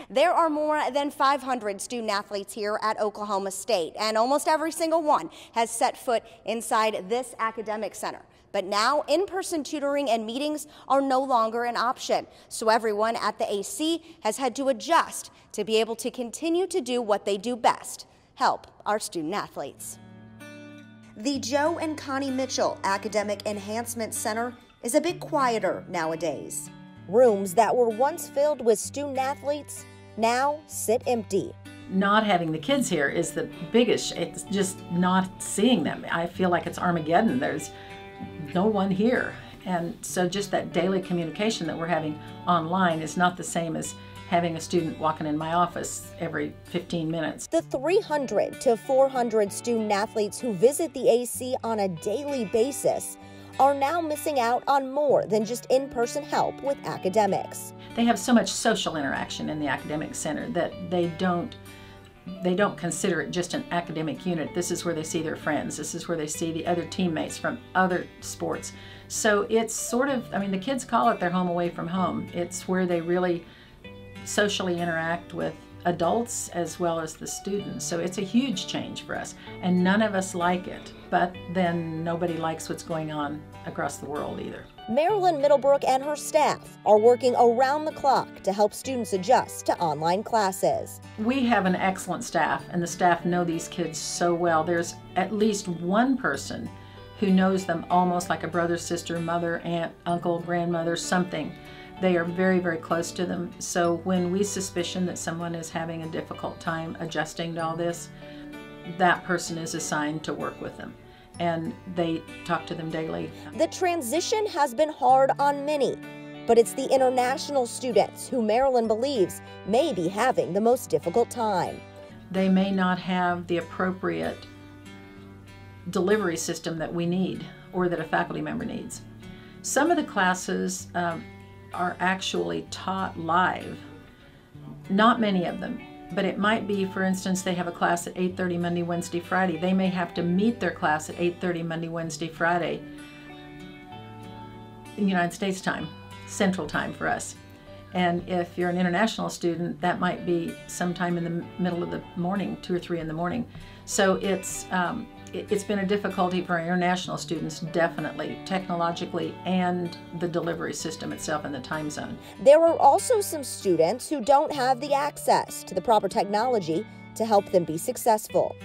There are more than 500 student athletes here at Oklahoma State, and almost every single one has set foot inside this academic center. But now in-person tutoring and meetings are no longer an option. So everyone at the AC has had to adjust to be able to continue to do what they do best, help our student athletes. The Joe and Connie Mitchell Academic Enhancement Center is a bit quieter nowadays. Rooms that were once filled with student athletes now sit empty. Not having the kids here is the biggest. It's just not seeing them. I feel like it's Armageddon. There's no one here. And so just that daily communication that we're having online is not the same as having a student walking in my office every 15 minutes. The 300 to 400 student athletes who visit the AC on a daily basis are now missing out on more than just in-person help with academics. They have so much social interaction in the academic center that they don't consider it just an academic unit. This is where they see their friends. This is where they see the other teammates from other sports. So it's sort of, I mean, the kids call it their home away from home. It's where they really socially interact with adults as well as the students. So it's a huge change for us, and none of us like it, but then nobody likes what's going on across the world either. Marilyn Middlebrook and her staff are working around the clock to help students adjust to online classes. We have an excellent staff, and the staff know these kids so well. There's at least one person who knows them almost like a brother, sister, mother, aunt, uncle, grandmother, something. They are very, very close to them. So when we suspicion that someone is having a difficult time adjusting to all this, that person is assigned to work with them, and they talk to them daily. The transition has been hard on many, but it's the international students who Marilyn believes may be having the most difficult time. They may not have the appropriate delivery system that we need or that a faculty member needs. Some of the classes are actually taught live. Not many of them, but it might be, for instance, they have a class at 8:30 Monday, Wednesday, Friday. They may have to meet their class at 8:30 Monday, Wednesday, Friday in United States time, Central Time for us. And if you're an international student, that might be sometime in the middle of the morning, 2 or 3 in the morning. So it's been a difficulty for our international students, definitely, technologically, and the delivery system itself and the time zone. There are also some students who don't have the access to the proper technology to help them be successful.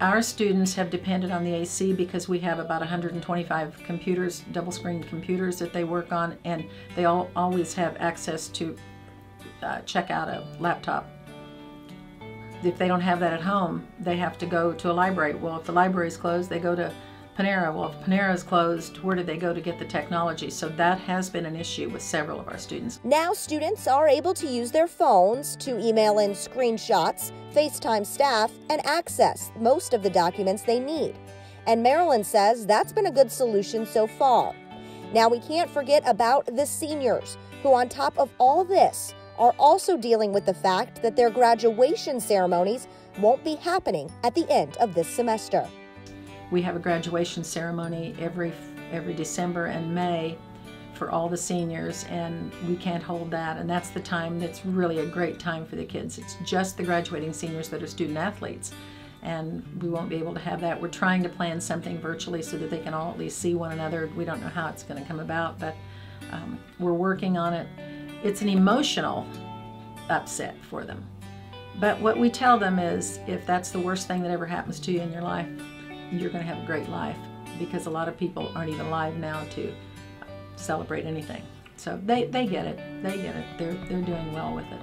Our students have depended on the AC because we have about 125 computers, double-screen computers that they work on, and they always have access to check out a laptop. If they don't have that at home, they have to go to a library. Well, if the library is closed, they go to Panera. Well, if Panera is closed, where do they go to get the technology? So that has been an issue with several of our students. Now students are able to use their phones to email in screenshots, FaceTime staff, and access most of the documents they need. And Marilyn says that's been a good solution so far. Now we can't forget about the seniors, who on top of all this are also dealing with the fact that their graduation ceremonies won't be happening at the end of this semester. We have a graduation ceremony every December and May for all the seniors, and we can't hold that, and that's the time that's really a great time for the kids. It's just the graduating seniors that are student athletes, and we won't be able to have that. We're trying to plan something virtually so that they can all at least see one another. We don't know how it's going to come about, but we're working on it. It's an emotional upset for them. But what we tell them is, if that's the worst thing that ever happens to you in your life, you're going to have a great life, because a lot of people aren't even alive now to celebrate anything. So they get it. They get it. They're doing well with it.